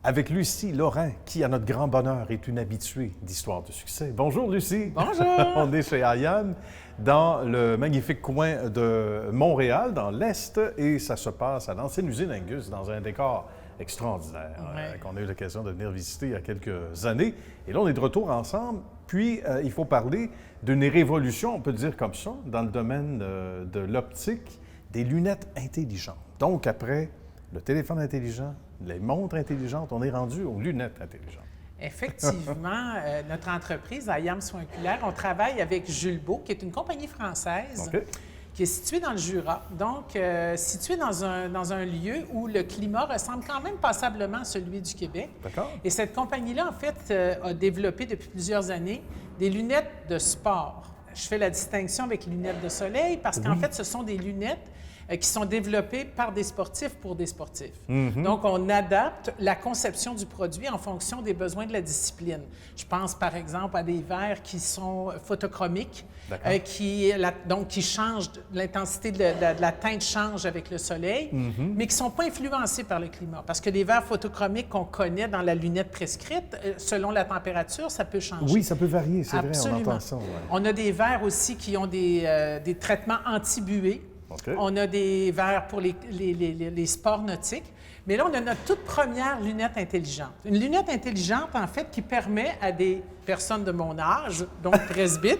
avec Lucie Lorrain, qui, à notre grand bonheur, est une habituée d'Histoire de succès. Bonjour, Lucie. Bonjour. On est chez IAM, dans le magnifique coin de Montréal, dans l'Est, et ça se passe à l'ancienne usine Angus, dans un décor extraordinaire qu'on a eu l'occasion de venir visiter il y a quelques années. Et là, on est de retour ensemble. Puis, il faut parler d'une révolution, on peut le dire comme ça, dans le domaine de l'optique, des lunettes intelligentes. Donc, après le téléphone intelligent, les montres intelligentes, on est rendu aux lunettes intelligentes. Effectivement, notre entreprise, IAM Soins Oculaires, on travaille avec Julbo, qui est une compagnie française qui est située dans le Jura, donc située dans un lieu où le climat ressemble quand même passablement à celui du Québec. D'accord. Et cette compagnie-là, en fait, a développé depuis plusieurs années des lunettes de sport. Je fais la distinction avec les lunettes de soleil parce qu'en fait, ce sont des lunettes qui sont développées par des sportifs pour des sportifs. Donc, on adapte la conception du produit en fonction des besoins de la discipline. Je pense, par exemple, à des verres qui sont photochromiques, qui changent, l'intensité de la teinte change avec le soleil, mais qui ne sont pas influencés par le climat. Parce que les verres photochromiques qu'on connaît dans la lunette prescrite, selon la température, ça peut changer. Oui, ça peut varier, c'est vrai, on entend ça. On a des verres aussi qui ont des traitements anti-buée. On a des verres pour les sports nautiques. Mais là, on a notre toute première lunette intelligente. Une lunette intelligente, en fait, qui permet à des personnes de mon âge, donc presbytes,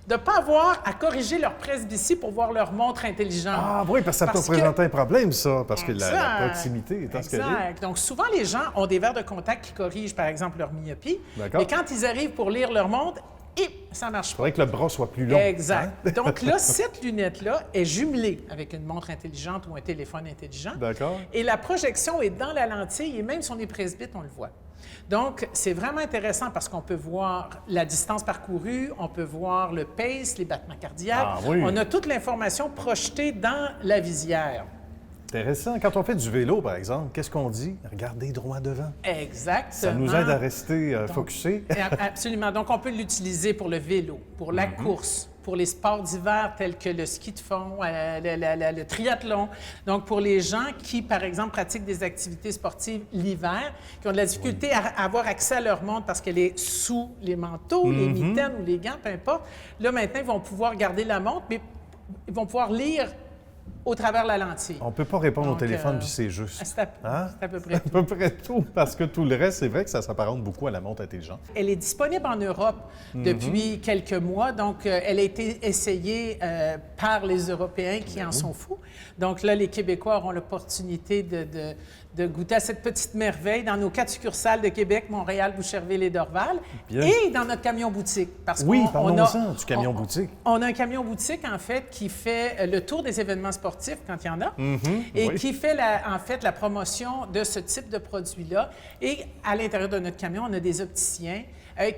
de ne pas avoir à corriger leur presbytie pour voir leur montre intelligente. Ah oui, parce que ça peut représenter un problème, ça, parce que la proximité étant ce qu'elle est. Exact. Donc, souvent, les gens ont des verres de contact qui corrigent, par exemple, leur myopie. Mais quand ils arrivent pour lire leur montre, ça marche pas. Il faudrait que le bras soit plus long. Exact. Hein? Donc là, cette lunette-là est jumelée avec une montre intelligente ou un téléphone intelligent. D'accord. Et la projection est dans la lentille et même si on est presbyte, on le voit. Donc, c'est vraiment intéressant parce qu'on peut voir la distance parcourue, on peut voir le pace, les battements cardiaques. Ah, oui. On a toute l'information projetée dans la visière. Intéressant. Quand on fait du vélo, par exemple, qu'est-ce qu'on dit? Regardez droit devant. Exactement. Ça nous aide à rester focusés. Absolument. Donc, on peut l'utiliser pour le vélo, pour la course, pour les sports d'hiver tels que le ski de fond, le triathlon. Donc, pour les gens qui, par exemple, pratiquent des activités sportives l'hiver, qui ont de la difficulté à avoir accès à leur montre parce qu'elle est sous les manteaux, les mitaines ou les gants, peu importe. Là, maintenant, ils vont pouvoir garder la montre, mais ils vont pouvoir lire au travers de la lentille. On ne peut pas répondre au téléphone, puis c'est juste. C'est à peu près tout. À peu près tout, parce que tout le reste, c'est vrai que ça s'apparente beaucoup à la montre intelligente. Elle est disponible en Europe depuis quelques mois, donc elle a été essayée par les Européens qui en sont fous. Donc là, les Québécois auront l'opportunité de goûter à cette petite merveille dans nos 4 succursales de Québec, Montréal, Boucherville et Dorval, et dans notre camion-boutique. Parce parlons-en du camion-boutique. On a un camion-boutique, en fait, qui fait le tour des événements sportifs, quand il y en a, et qui fait, en fait, la promotion de ce type de produit-là. Et à l'intérieur de notre camion, on a des opticiens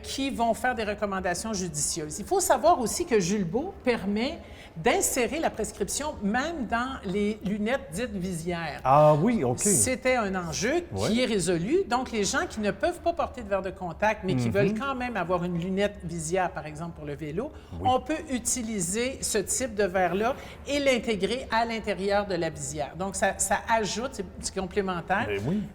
qui vont faire des recommandations judicieuses. Il faut savoir aussi que Julbo permet d'insérer la prescription même dans les lunettes dites visières. Ah oui, OK. C'était un enjeu qui est résolu. Donc, les gens qui ne peuvent pas porter de verre de contact, mais qui veulent quand même avoir une lunette visière, par exemple, pour le vélo, on peut utiliser ce type de verre-là et l'intégrer à l'intérieur de la visière. Donc, ça ajoute, c'est complémentaire.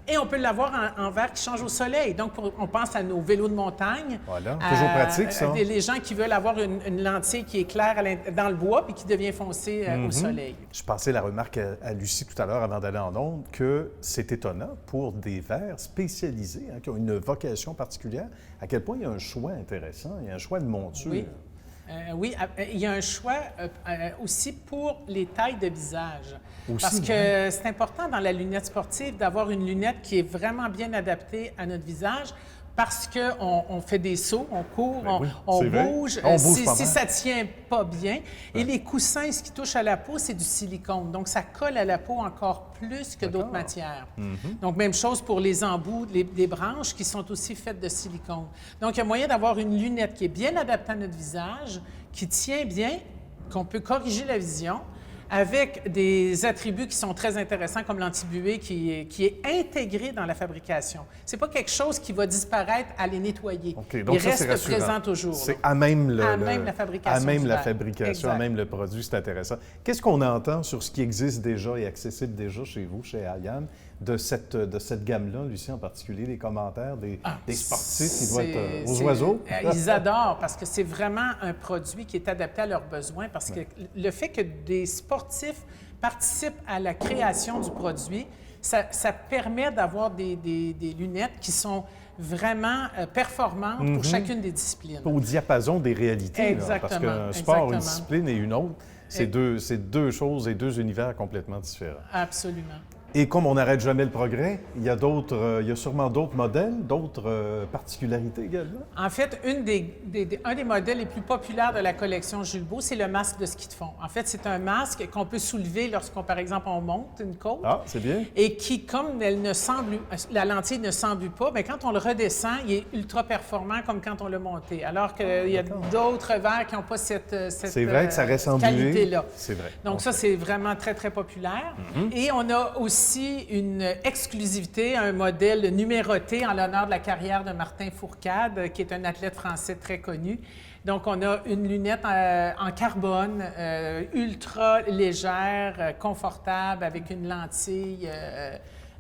Et on peut l'avoir en verre qui change au soleil. Donc, on pense à nos vélos de montagne. Voilà, toujours pratique, ça. Les gens qui veulent avoir une lentille qui est claire dans le bois puis qui devient foncée au soleil. Je passais la remarque à Lucie tout à l'heure avant d'aller en ondes que c'est étonnant pour des verres spécialisés qui ont une vocation particulière, à quel point il y a un choix intéressant, il y a un choix de monture. Oui, il y a un choix aussi pour les tailles de visage. Parce que c'est important dans la lunette sportive d'avoir une lunette qui est vraiment bien adaptée à notre visage. Parce qu'on fait des sauts, on court, on bouge. Si ça ne tient pas bien. Et les coussins, ce qui touche à la peau, c'est du silicone. Donc, ça colle à la peau encore plus que d'autres matières. Donc, même chose pour les embouts, les branches qui sont aussi faites de silicone. Donc, il y a moyen d'avoir une lunette qui est bien adaptée à notre visage, qui tient bien, qu'on peut corriger la vision, avec des attributs qui sont très intéressants, comme l'antibuée qui est intégré dans la fabrication. Ce n'est pas quelque chose qui va disparaître à les nettoyer. Okay, donc il ça, reste présent toujours. C'est à même, la fabrication. À même la fabrication, à même le produit, c'est intéressant. Qu'est-ce qu'on entend sur ce qui existe déjà et accessible déjà chez vous, chez Ayam, de cette gamme-là, Lucie, en particulier, des commentaires des sportifs qui doivent être aux oiseaux? Ils adorent parce que c'est vraiment un produit qui est adapté à leurs besoins, parce que le fait que des sportifs participent à la création du produit, ça permet d'avoir des lunettes qui sont vraiment performantes pour chacune des disciplines. Au diapason des réalités, là, parce qu'un sport, une discipline et une autre, c'est deux choses et deux univers complètement différents. Absolument. Et comme on n'arrête jamais le progrès, il y a sûrement d'autres modèles, d'autres particularités également. En fait, un des modèles les plus populaires de la collection Jules Beau, c'est le masque de ski de fond. En fait, c'est un masque qu'on peut soulever lorsqu'on, par exemple, on monte une côte. Ah, c'est bien. Et qui, comme la lentille ne s'embue pas, bien, quand on le redescend, il est ultra performant comme quand on l'a monté. Alors qu'il y a d'autres verres qui n'ont pas cette c'est vrai que ça reste embué. Qualité-là. C'est vrai. Donc ça, c'est vraiment très, très populaire. Et on a aussi une exclusivité, un modèle numéroté en l'honneur de la carrière de Martin Fourcade, qui est un athlète français très connu. Donc, on a une lunette en carbone, ultra légère, confortable, avec une lentille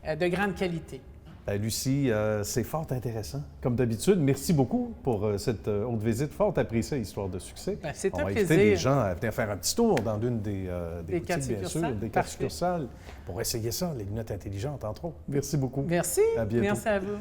de grande qualité. Lucie, c'est fort intéressant. Comme d'habitude, merci beaucoup pour cette haute visite. Fort appréciée, Histoire de succès. C'est un plaisir. On va inviter les gens à venir faire un petit tour dans l'une des boutiques, bien sûr, des quatre succursales, pour essayer ça, les lunettes intelligentes, entre autres. Merci beaucoup. Merci. À bientôt. Merci à vous.